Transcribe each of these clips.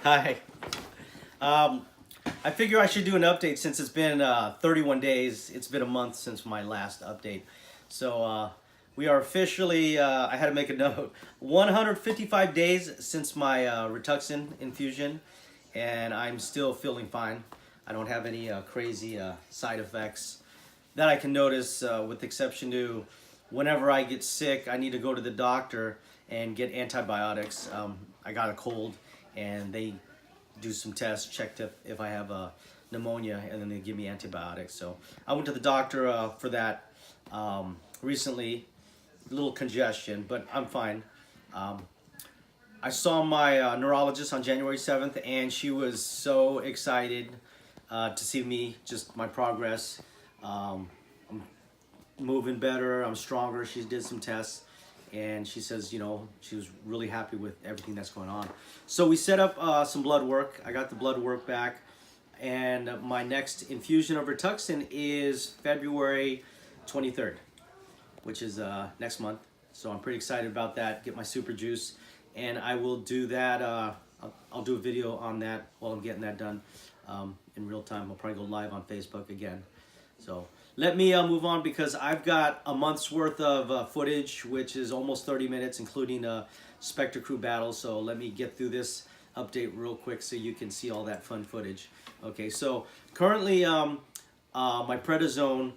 Hi. Um, I figure I should do an update since it's been 31 days. It's been a month since my last update. So we are officially, I had to make a note, 155 days since my Rituxan infusion, and I'm still feeling fine. I don't have any crazy side effects that I can notice, with the exception to whenever I get sick, I need to go to the doctor and get antibiotics. I got a cold, and they do some tests, checked if I have pneumonia, and then they give me antibiotics. So I went to the doctor for that recently. A little congestion, but I'm fine. I saw my neurologist on January 7th, and she was so excited to see me, just my progress. I'm moving better, I'm stronger. She did some tests, and she says, you know, she was really happy with everything that's going on. So we set up some blood work. I got the blood work back, and my next infusion of Rituxan is February 23rd, which is next month. So I'm pretty excited about that. Get my super juice, and I will do that. I'll do a video on that while I'm getting that done in real time. I'll probably go live on Facebook again. So let me move on, because I've got a month's worth of footage, which is almost 30 minutes, including Spectre Crew battle. So let me get through this update real quick so you can see all that fun footage. Okay, so currently my prednisone,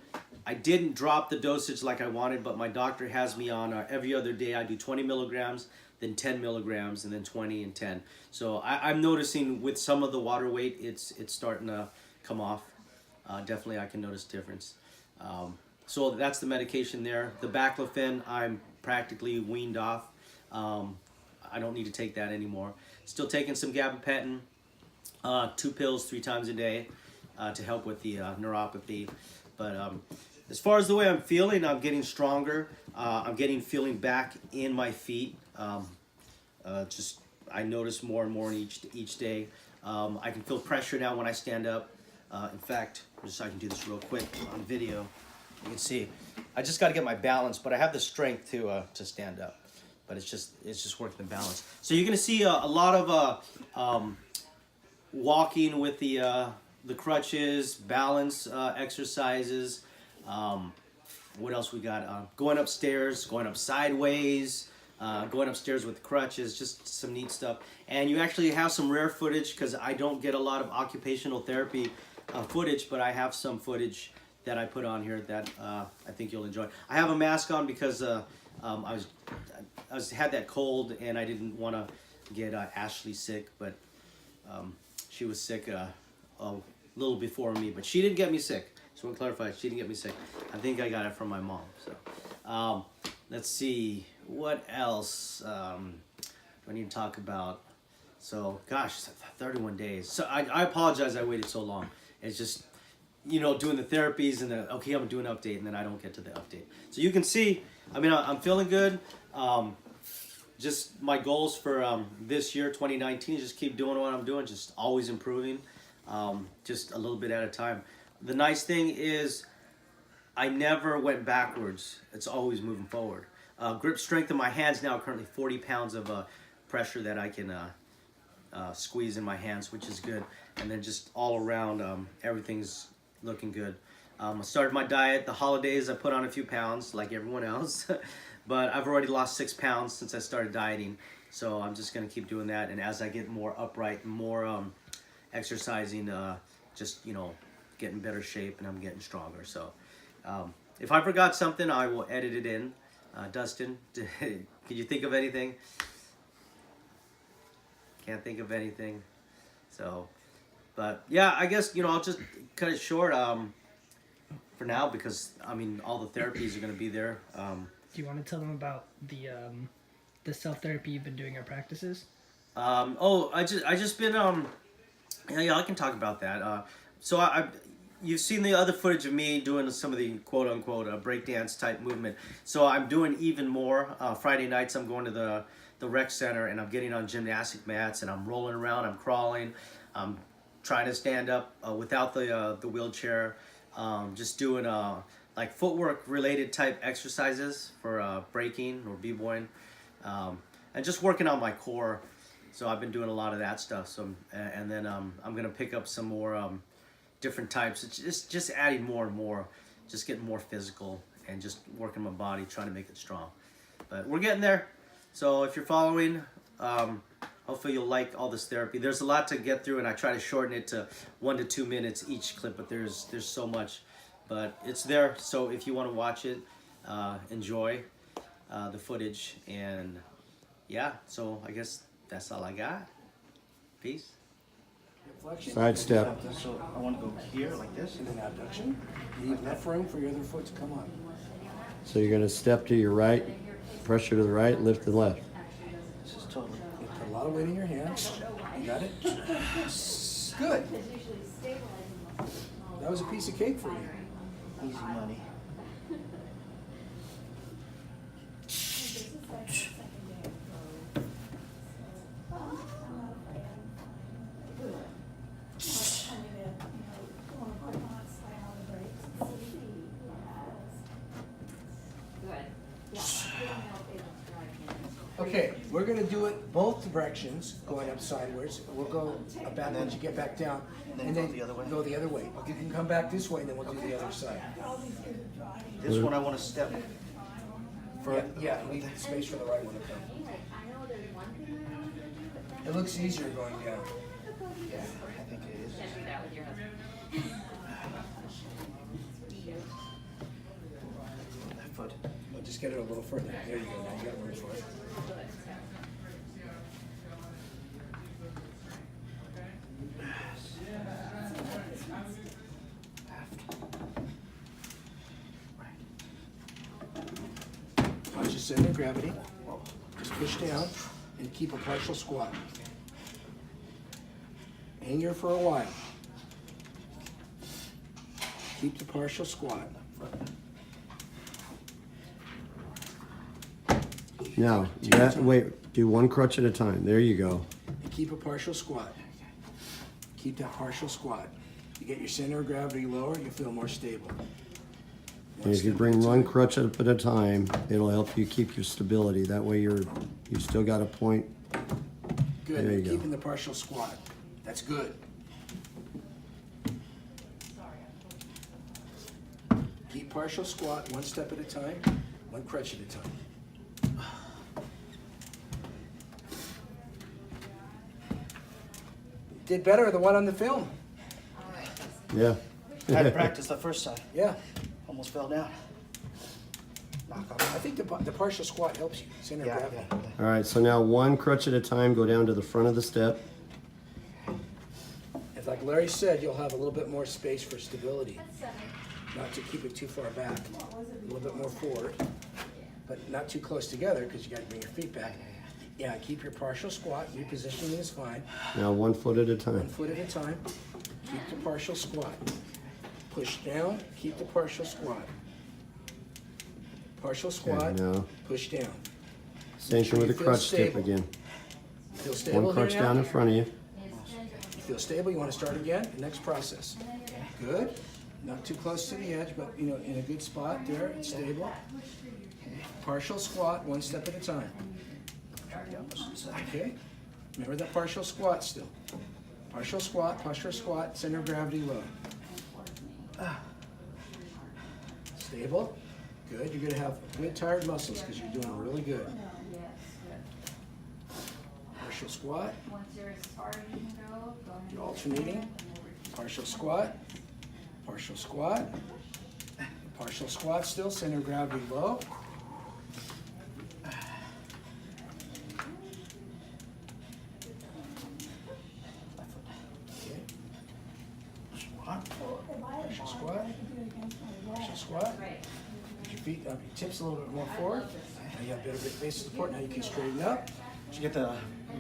I didn't drop the dosage like I wanted, but my doctor has me on every other day. I do 20 milligrams, then 10 milligrams, and then 20 and 10. So I'm noticing with some of the water weight, it's starting to come off. Definitely I can notice difference. So that's the medication there. The baclofen, I'm practically weaned off. I don't need to take that anymore. Still taking some gabapentin, 2 pills 3 times a day to help with the neuropathy. But as far as the way I'm feeling, I'm getting stronger. I'm getting feeling back in my feet. Just I notice more and more each day. I can feel pressure now when I stand up. In fact, I can do this real quick on video. You can see, I just got to get my balance, but I have the strength to stand up. But it's just working the balance. So you're gonna see a lot of walking with the crutches, balance exercises. What else we got? Going upstairs, going up sideways, going upstairs with crutches, just some neat stuff. And you actually have some rare footage, because I don't get a lot of occupational therapy footage, but I have some footage that I put on here that I think you'll enjoy. I have a mask on because I had that cold, and I didn't want to get Ashley sick, but she was sick a little before me, but she didn't get me sick. So I want to clarify, she didn't get me sick. I think I got it from my mom. So let's see, what else do I need to talk about? So gosh, 31 days. So I apologize I waited so long. It's just, you know, doing the therapies and okay, I'm doing an update, and then I don't get to the update. So you can see, I mean, I'm feeling good. Just my goals for this year, 2019, is just keep doing what I'm doing, just always improving, just a little bit at a time. The nice thing is I never went backwards. It's always moving forward. Grip strength in my hands now, currently 40 pounds of pressure that I can squeeze in my hands, which is good. And then just all around, everything's looking good. I started my diet. The holidays, I put on a few pounds like everyone else. But I've already lost 6 pounds since I started dieting. So I'm just going to keep doing that. And as I get more upright, more exercising, just, you know, get in better shape, and I'm getting stronger. So if I forgot something, I will edit it in. Dustin, can you think of anything? Can't think of anything. So, but yeah, I guess, you know, I'll just cut it short for now, because I mean, all the therapies are going to be there. Do you want to tell them about the self therapy you've been doing at practices? Oh, I just been yeah, I can talk about that. So you've seen the other footage of me doing some of the quote unquote breakdance type movement. So I'm doing even more. Friday nights I'm going to the rec center, and I'm getting on gymnastic mats, and I'm rolling around, I'm crawling, I'm trying to stand up without the wheelchair, just doing like footwork related type exercises for breaking or b-boying, and just working on my core. So I've been doing a lot of that stuff. So and then I'm gonna pick up some more different types. It's just adding more and more, just getting more physical and just working my body, trying to make it strong. But we're getting there. So if you're following, hopefully you'll like all this therapy. There's a lot to get through, and I try to shorten it to 1 to 2 minutes each clip. But there's so much, but it's there. So if you want to watch it, enjoy the footage, and yeah. So I guess that's all I got. Peace. Side step. So I want to go here like this, And then abduction. Leave enough room for your other foot to come on. So you're going to step to your right, pressure to the right, lift to the left. This is totally. You put a lot of weight in your hands. You got it? Good. That was a piece of cake for you. Easy money. Okay, we're gonna do it both directions, going up sideways. We'll go back once you get back down. then go the other way? Go the other way. You can come back this way and then we'll do the other side. This one I want to step. Yeah, leave space for the right one to come. It looks easier going down. Yeah, I think it is. That foot. Well, just get it a little further. There you go. Now you got room for it. Watch your center of gravity. Just push down and keep a partial squat. Hang here for a while. Keep the partial squat. Now, wait, do one crutch at a time. There you go. And keep a partial squat. Keep that partial squat. You get your center of gravity lower, you feel more stable. And if you bring one crutch up at a time, it'll help you keep your stability. That way you still got a point. Good. There you go. Keeping the partial squat. That's good. Keep partial squat one step at a time, one crutch at a time. Did better the one on the film. Yeah. I had to practice the first side. Yeah. Almost fell down. Knock off. I think the partial squat helps you. Center of gravity. All right, so now one crutch at a time, go down to the front of the step. If, like Larry said, you'll have a little bit more space for stability. Not to keep it too far back. A little bit more forward, but not too close together because you got to bring your feet back. Yeah, keep your partial squat. Repositioning is fine. Now 1 foot at a 1 time. foot at a time. Keep the partial squat. Push down, keep the partial squat. Partial squat, Okay, now push down. same thing with the You feel crutch step stable. again. Feel stable One crutch here down now? in front of you. You feel stable, you want to start again? Next process. Good. Not too close to the edge, but you know, in a good spot there, it's stable. Partial squat, one step at a time. Okay? Remember that partial squat still. Partial squat, center of gravity low. Stable. Good. You're going to have good tired muscles because you're doing really good. Partial squat. You're alternating. Partial squat. Partial squat. Partial squat still, center of gravity low. Okay. Squat. Partial squat. Partial squat. Put your feet up, your tips a little bit more forward. Now you have a bit of base support. Now you can straighten up. Did you get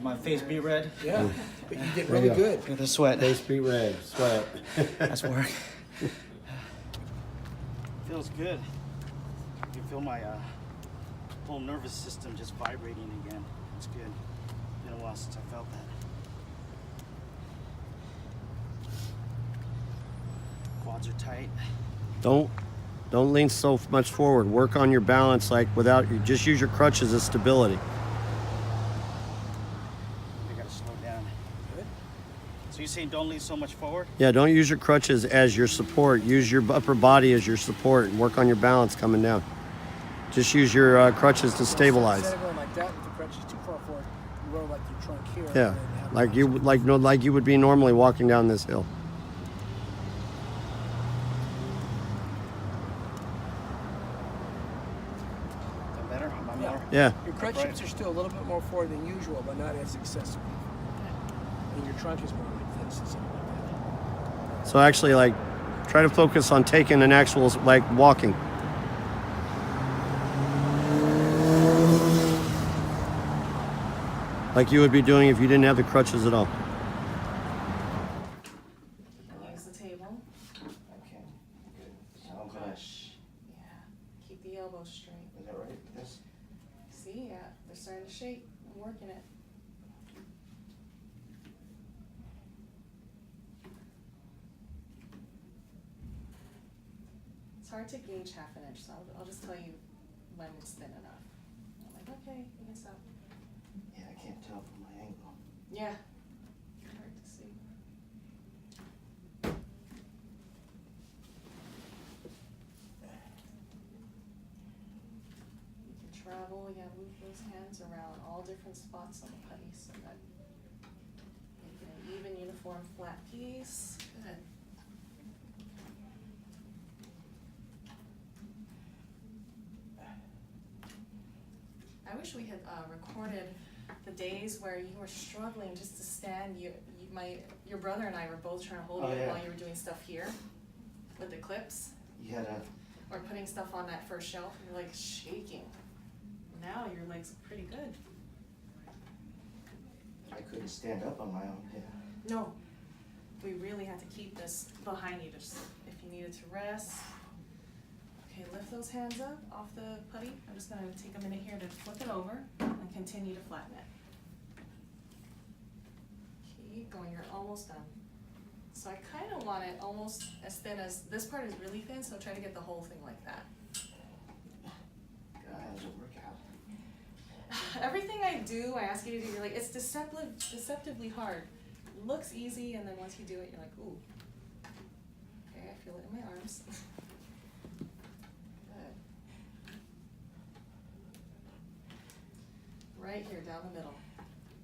my face be red? Yeah, but you did There really you go. good. Look at the sweat. Face be red, sweat. That's work. Feels good. You can feel my whole nervous system just vibrating again. It's good. Been a while since I felt that. Quads are tight. Don't lean so much forward. Work on your balance, like just use your crutches as stability. I gotta you saying don't lean so much forward? Yeah, don't use your crutches as your support. Use your upper body as your support and work on your balance coming down. Just use your crutches to stabilize. Instead of going like that with the crutches too far forward, you roll like your trunk here. Yeah, and then have like the you like you would be normally walking down this hill. That better? Am I Yeah. more? Yeah. Your crutch hips are still a little bit more forward than usual, but not as excessive. And your trunk is more like this and something like that. So actually, like, try to focus on taking an actual like walking. Like you would be doing if you didn't have the crutches at all. Use the table. Okay. Good. So I'm gonna. Yeah. Keep the elbows straight. Is that right? This. See, yeah, they're starting to shake. I'm working it. It's hard to gauge half an inch, so I'll just tell you when it's thin enough. I'm like, okay, you can stop. Yeah, I can't tell from my angle. Yeah. Hard to see. You can travel, yeah, move those hands around all different spots on the putty so that you get an even, uniform, flat piece. Good. I wish we had recorded the days where you were struggling just to stand. Your brother and I were both trying to hold Oh, you yeah. while you were doing stuff here with the clips You had a. or putting stuff on that first shelf. And you're like shaking. Now your legs are pretty good. I couldn't stand up on my own. Yeah. No, we really had to keep this behind you just if you needed to rest. Okay, lift those hands up off the putty. I'm just gonna take a minute here to flip it over and continue to flatten it. Keep going, you're almost done. So I kinda want it almost as thin as, this part is really thin, so try to get the whole thing like that. God, how does it work out? Everything I do, I ask you to do, you're like, it's deceptively hard. Looks easy, and then once you do it, you're like, ooh. Okay, I feel it in my arms. Good. Right here, down the middle.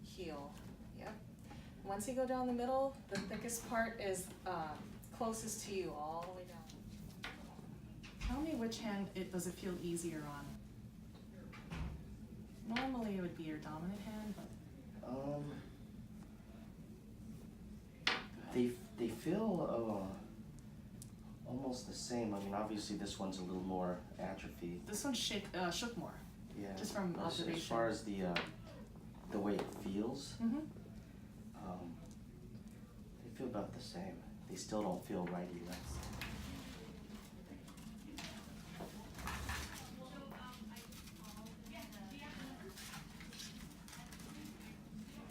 Heel. Yep. Once you go down the middle, the thickest part is closest to you, all the way down. Tell me which hand does it feel easier on? Normally it would be your dominant hand, but They feel almost the same. I mean, obviously this one's a little more atrophied. this one shook more. Yeah. Just from As observation. far as the way it feels, Mm-hmm. they feel about the same. They still don't feel right either.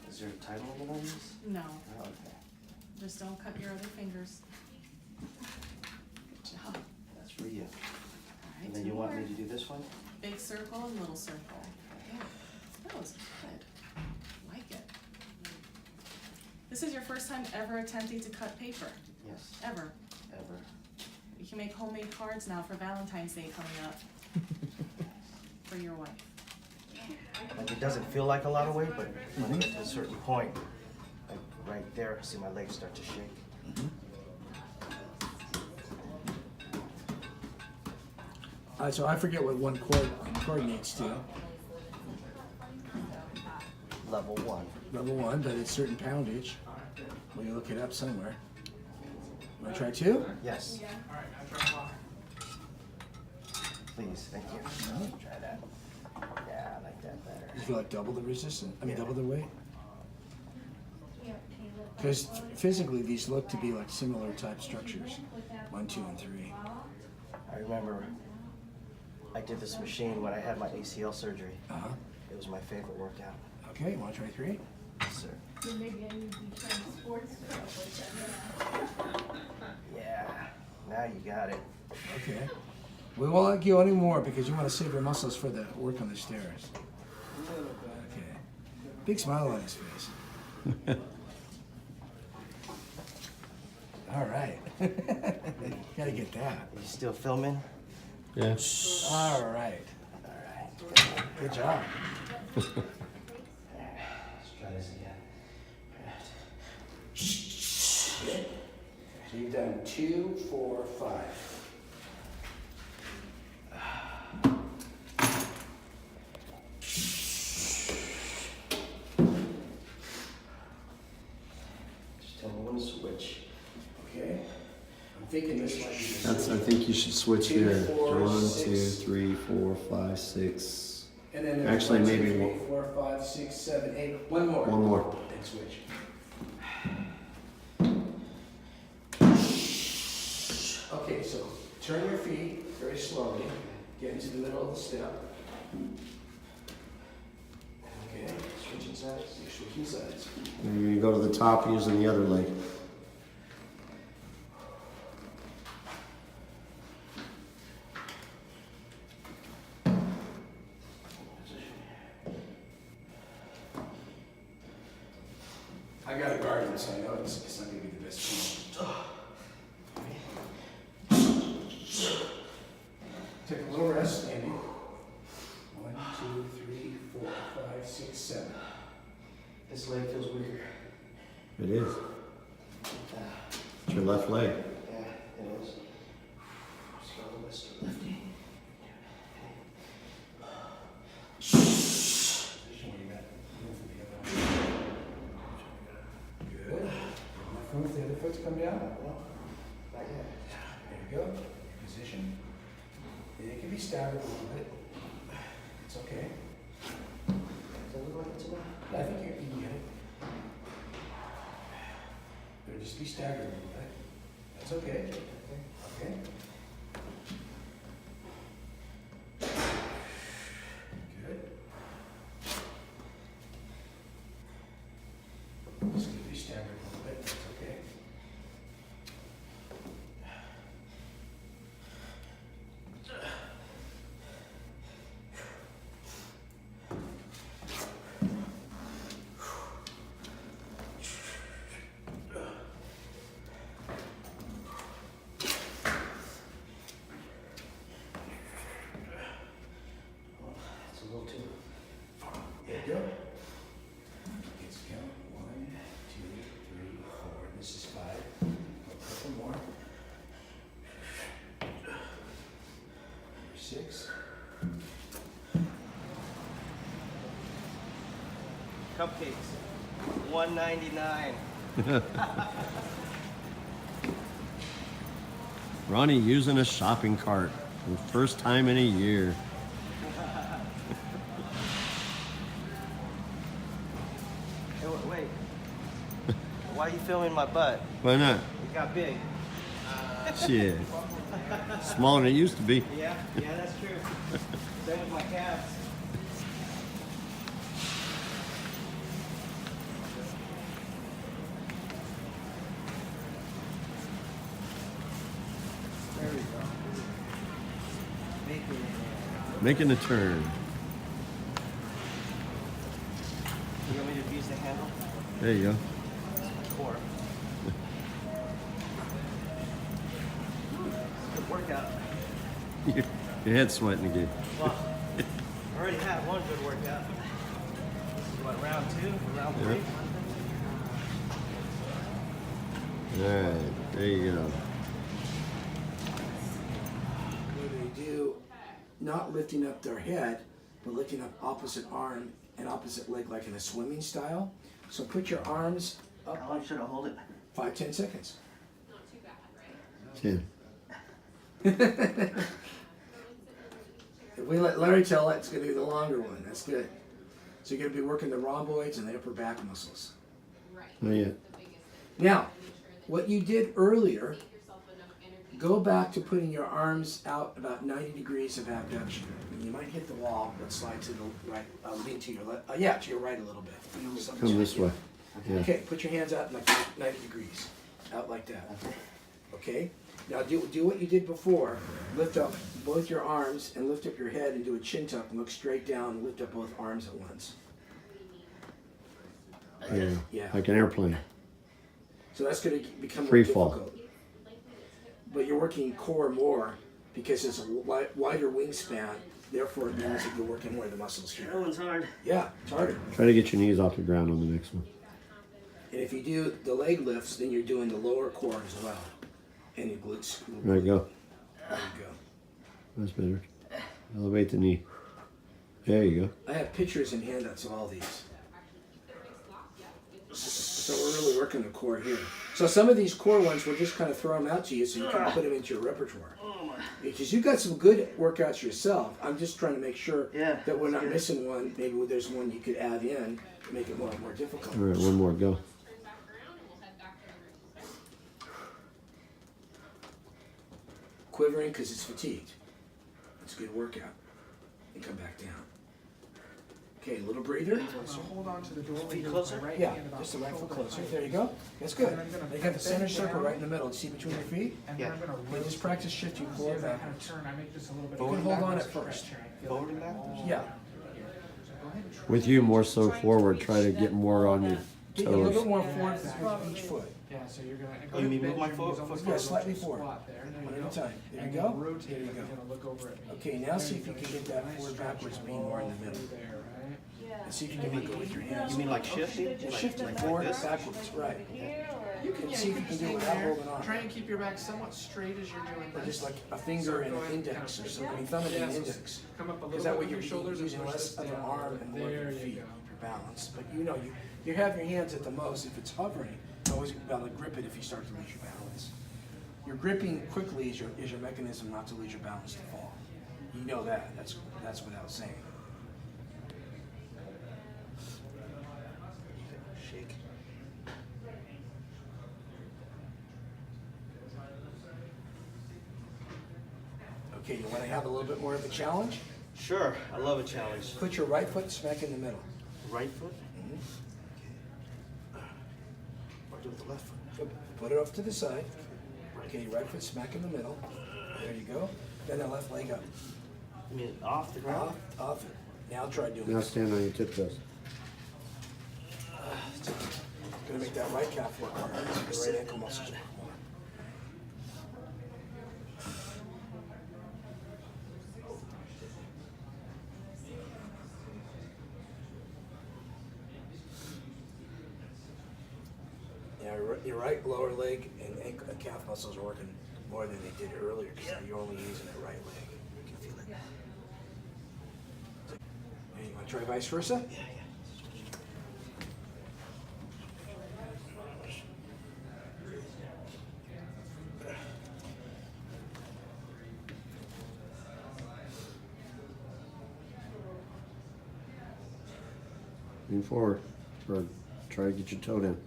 Is there a title limit on these? No, Oh, okay. just don't cut your other fingers. Good job. That's for you. Alright, And then two you want more. me to do this one? Big circle and little circle. Yeah, that was good. Like it. This is your first time ever attempting to cut paper, Yes. ever. Ever. You can make homemade cards now for Valentine's Day coming up. For your wife. Like, it doesn't feel like a lot of weight, but when I get to a certain point, like right there, see my legs start to shake. So I forget what one cord coordinates to. Level 1. Level 1, but it's certain poundage. Will you look it up somewhere? Want to try 2? Yes. Please, thank you. Try that. Yeah, I like that better. You feel like double the resistance? I mean, Yeah. double the weight? Because physically, these look to be like similar type structures. 1, 2, and 3. I remember I did this machine when I had my ACL surgery. Uh-huh. It was my favorite workout. Okay, want to try 3? Yes, sir. Maybe I need to be trying sports stuff like that. Yeah. Now you got it. Okay. We won't let you anymore because you want to save your muscles for the work on the stairs. Okay. Big smile on his face. All right. Gotta get that. You still filming? Yeah. All right. Good job. Let's try this again. So you've done 2, 4, 5. Just tell me when to switch. Okay. I'm thinking this might be the That's. I think you should switch 2, there. 4, 1, 2, 6. 3, 4, 5, 6. And then there's Actually, 1, 2, maybe 3, one- 4, 5, 6, 7, 8. One more. One more. Then switch. Okay, so turn your feet very slowly. Get into the middle of the step. Okay, switching sides. You're switching sides. And you go to the top using the other leg. I got a garden, so I know it's not going to be the best one. Take a little rest, standing. 1, 2, 3, 4, 5, 6, 7. This leg feels weaker. It is. It's your left leg. Yeah, it is. Let's go left to lefty. Good. Enough room for the other foot to come down? Not yet. There you go. Position. It can be staggered a little bit. It's okay. Does that look like it's enough? I think you can get it. It'll just be staggered a little bit. That's okay. Okay. Good. Just gonna be staggered a little bit. That's okay. It's a little too. There you go. Let's count. 1, 2, 3, 4. This is 5. A couple more. 6. Cupcakes. $1.99. Ronnie using a shopping cart for the first time in a year. Hey, wait. Why are you filming my butt? Why not? It got big. Shit. Smaller than it used to be. Yeah, that's true. Same with my calves. There we go. Making a turn. You want me to use the handle? There you go. Core. Good workout. Your head's sweating again. Well, I already had one good workout. This is what, round 2? Round 3? All right, there you go. Where they do not lifting up their head, but lifting up opposite arm and opposite leg like in a swimming style. So put your arms up How long should I hold it? 5, 10 seconds. 10. If we let Larry tell it, it's going to be the longer one. That's good. So you're going to be working the rhomboids and the upper back muscles. Not yet. Now, what you did earlier, go back to putting your arms out about 90 degrees of abduction. You might hit the wall, but slide to the right, lean to your left, yeah, to your right a little bit. Come this way. Yeah. Okay, put your hands out like 90 degrees, out like that. Okay? Now do what you did before. Lift up both your arms and lift up your head and do a chin tuck and look straight down and lift up both arms at once. Yeah. Yeah. Like an airplane. So that's going to become more Free fall. difficult. but you're working core more because it's a wider wingspan. Therefore, it means that you're working more of the muscles here. That one's hard. Yeah, it's harder. Try to get your knees off the ground on the next one. And if you do the leg lifts, then you're doing the lower core as well. And your glutes. There you go. There you go. That's better. Elevate the knee. There you go. I have pictures and handouts of all these. So we're really working the core here. So some of these core ones, we'll just kind of throw them out to you so you can put them into your repertoire. Because you've got some good workouts yourself. I'm just trying to make sure that we're not missing one. Maybe there's one you could add in to make it more difficult. All right, one more. Go. Quivering because it's fatigued. It's a good workout. And come back down. Okay, a little breather. So hold on to the doorway. Feet closer? Right Yeah, hand about just a right foot shoulder closer. height. There you go. That's good. And I'm gonna You got the center bend circle down. right in the middle. See between your feet? And then I'm gonna Okay, just practice shifting See forward as I kind of backwards. turn, I make just a little bit You of can hold on backwards at first. stretch here. I feel Forward like and backwards? all Yeah. down here. So go ahead and try. With you, more so forward. Try to get more on your Get a little bit toes. more forward with each foot. Yeah, so you're gonna. Oh, you mean move my bend your foot- knees almost foot like slightly a forward. squat there. There One you at a go. time. There And you then go. rotate, There you like go. you're gonna look over at me. Okay, now see if you There can go. get that Nice forward stretch backwards being more in the middle. through there, right? And see if you can let go with your hands. You mean like shifting? Like, Shifting like forward, this? backwards, right. You can, And see if you can do it without holding on. Try and keep your back somewhat straight as you're doing Or this. just like a finger and an index or something. I mean, thumb and an index. Come up a Because little that bit way with you're your shoulders and using push less this of your down. arm and more of your There you feet go. for balance. But you know, you have your hands at the most. If it's hovering, you always be able to grip it if you start to lose your balance. Your gripping quickly is your mechanism not to lose your balance to fall. You know that. That's without saying. Shake. Okay, you want to have a little bit more of a challenge? Sure, I love a challenge. Put your right foot smack in the middle. Right foot? Or do it with the left foot? Put it off to the side. Okay, right foot smack in the middle. There you go. Then the left leg up. I mean, off the ground? Off it. Now try doing Now this. stand on your tiptoes. Gonna make that right calf work harder. The right ankle muscles work more. Yeah, your right lower leg and ankle and calf muscles are working more than they did earlier because you're only using the right leg. You can feel it. Hey, you want to try vice versa? Yeah. Lean forward. Or try to get your toe down.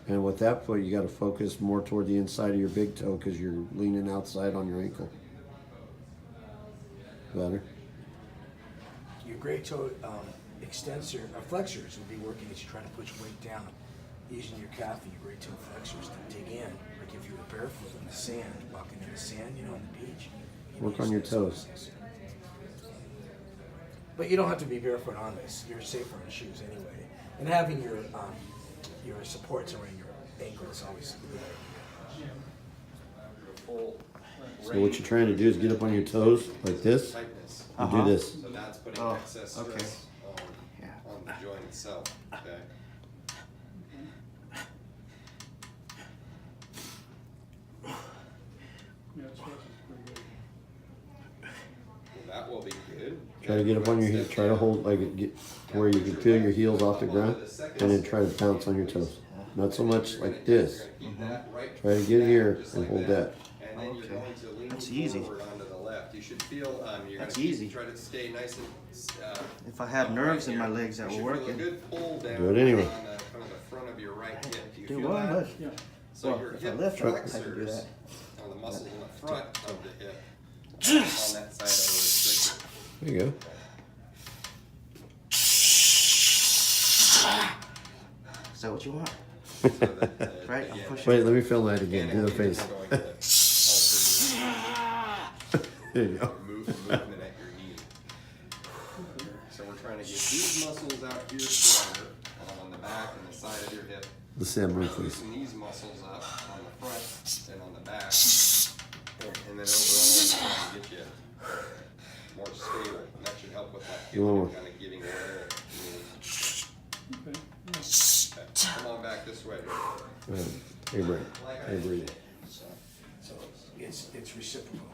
And with that foot, you got to focus more toward the inside of your big toe because you're leaning outside on your ankle. Better. Your great toe extensor, flexors will be working as you try to push weight down, using your calf and your great toe flexors to dig in. Like if you were barefoot in the sand, walking in the sand, on the beach. you Work use on your those toes. muscles. But you don't have to be barefoot on this. You're safer in shoes anyway. And having your supports around your ankle is always good. So what you're trying to do is get up on your toes like this Tightness. and do this. So that's putting Oh, excess okay. stress on the joint itself. Okay. Well, that will be good. Try to get up on your heel. Try to hold like it, get to where you can feel your heels off the ground, and then try to bounce on your toes. Not so much like this. Try to get here and hold that. And then you're going to lean That's easy. forward onto the left. You should feel you're That's gonna easy. try to stay nice and If I had nerves in my legs that you were should feel a working. good pull down Do it anyway. on the, kind of the front of your right hip. Do you Do feel what? that? Look. So Well, your if I hip lift, I can do flexors that. are the muscles in the front of the hip. On that side are restricted. There you go. Is that what you want? So that, Right? I'm again, pushing. Wait, let me film that again. Do the mechanically, face. it's going to alter There you go. your movement at your knee. So we're trying to get these muscles out here stronger on the back and the side of your hip. The Sam Rufus. loosen these muscles up on the front and on the back. And then overall, try to get you more stable. And that should help with that feeling kind of giving away. Okay. Come on back this way. Hey, Brett. Hey, breathe. So it's reciprocal.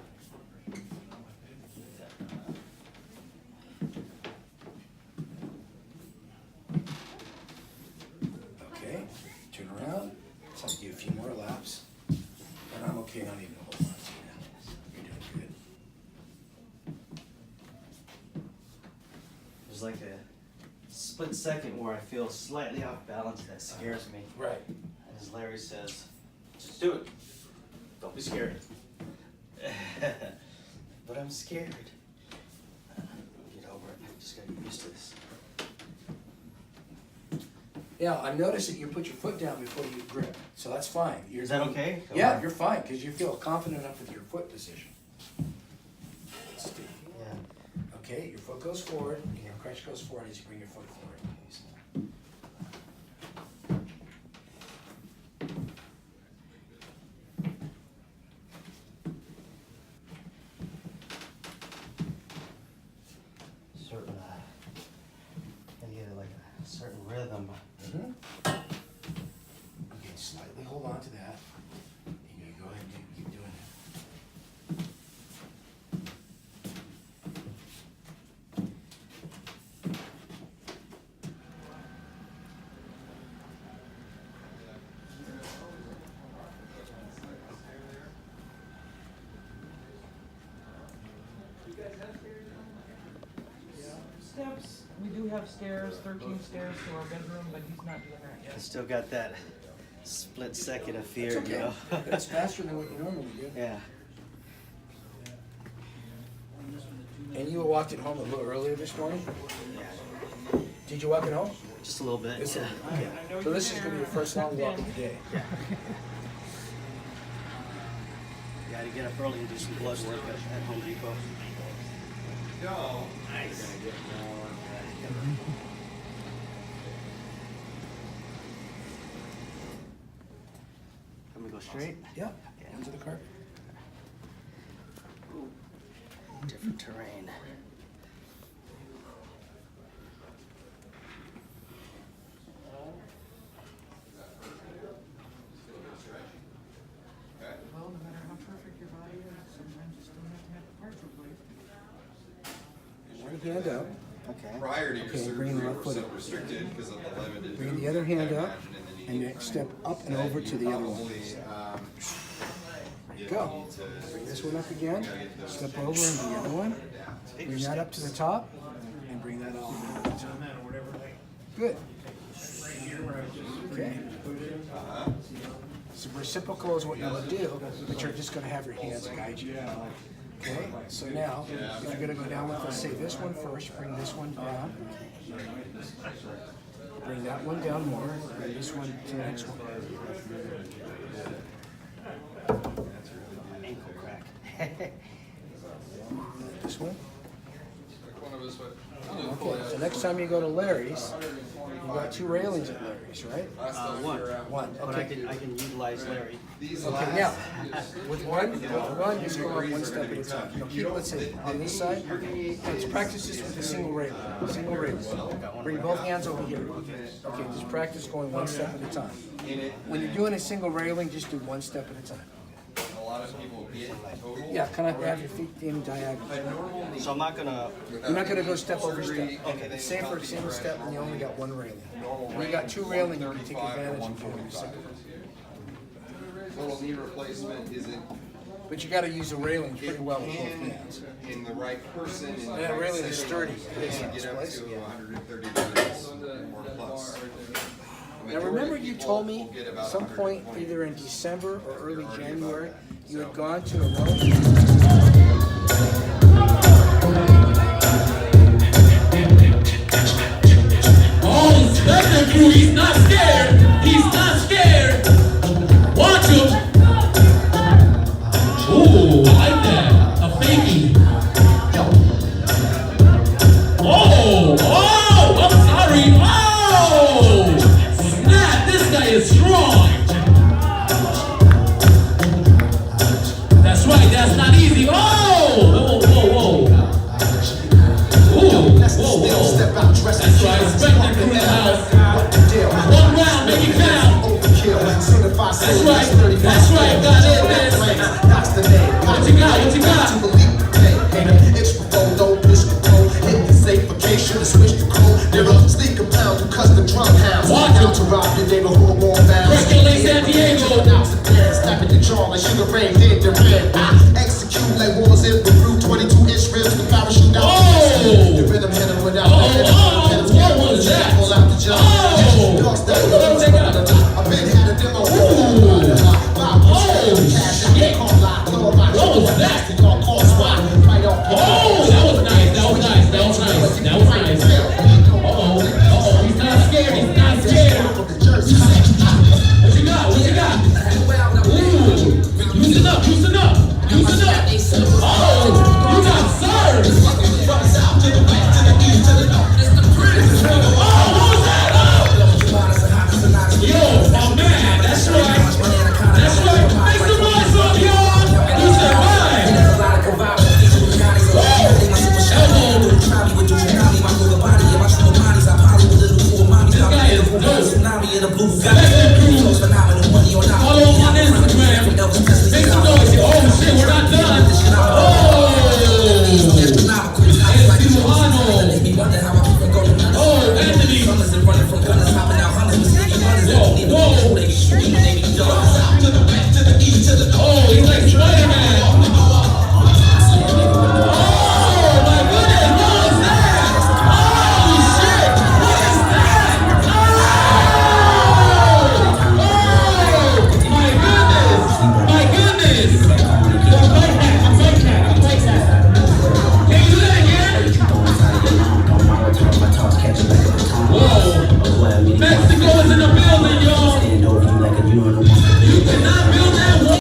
Okay, turn around. So I'll do a few more laps. And I'm okay not even holding on to you now. You're doing good. There's like a split second where I feel slightly off balance that scares me. Right. And as Larry says, just do it. Don't be scared. But I'm scared. Get over it. I just gotta get used to this. Yeah, I noticed that you put your foot down before you grip, so that's fine. Is that okay? Yeah, you're fine, because you feel confident enough with your foot position. Yeah. Okay, your foot goes forward, and your crutch goes forward as you bring your foot forward. Certain, and get like a certain rhythm. Mhm. Okay, slightly hold on to that. And you go ahead and keep doing it. Steps, we do have stairs, 13 stairs to our bedroom, but he's not doing that I yet. still got that split second of It's fear, okay, you know? but it's faster than what you normally do. Yeah. And you walked it home a little earlier this morning? Yeah. Did you walk it home? Just a little bit. This Yeah. okay. So this is gonna be your first long walk of the day. Got to get up early and do some blood work at Home Depot. No. Nice. Let me go straight. Yep, into the carpet. Different terrain. Well, no matter how perfect your body is, sometimes you still have to have the parts replaced. One hand up. Okay. Prior to your Okay, bring surgery, the we left were foot so up. restricted because of the limited. Bring the other hand up, imagine in the and knee. then step up and over to the other one. Go. Bring this one up again, step over and the other one. Bring that up to the top, and bring that all the way to the top. Good. Okay. So reciprocal is what you would do, but you're just gonna have your hands guide you. Okay, so now, if you're gonna go down with, let's say this one first, bring this one down. Bring that one down more, bring this one to the next one. Ankle crack. This one. One of us would. Okay, so next time you go to Larry's, you got two railings at Larry's, right? One. One, But I okay. can utilize Larry. Okay, now, with one, just go up one step at a time. Now keep, let's say, on this side, let's practice this with a single railing, single railing. Bring both hands over here. Okay, just practice going one step at a time. When you're doing a single railing, just do one step at a time. A lot of people get total. Yeah, kind of have your feet in diagonal. So I'm not gonna. You're not gonna go step over step. Okay, say for a single step and you only got one railing. When you got two railing, you can take advantage of doing your single. Total knee replacement isn't But you gotta use the railing pretty well with both hands. in the right person. In the And that right railing is setting, sturdy. you can get up to 130 degrees or plus. The Now remember majority you of people told me will get about some point 120. either in December or early January, you had gone to a relative. Oh, Stair crew, he's not scared. He's not scared. Watch him. Ooh, I like that. A fakie. Oh, I'm sorry. Oh, snap. This guy is That's right, respect the house. One round, make it count. That's right, got it, man. What you got, what you got? It's for don't push control. Hit the safefication to switch the code. Never sneak a pound to custom drum hounds. Out to rob your neighborhood more bounds. Circulate San Diego. Slapping your jaw like Sugar Ray did the red. Execute like wars in the root. 22-inch rims, the parachute out. The rhythm hit him without the what was that? Pull out the jump. I've been had a demo. What was that? Oh, that was nice, that was nice, that was nice, that was nice. Uh-oh, he's not scared, he's not scared. What you got, what you got? Ooh, loosen up, loosen up, loosen up. Oh, you got served. Oh, what was that? Oh. Yo, oh man, that's right. That's right, make some noise up, y'all. You survived. Elbow.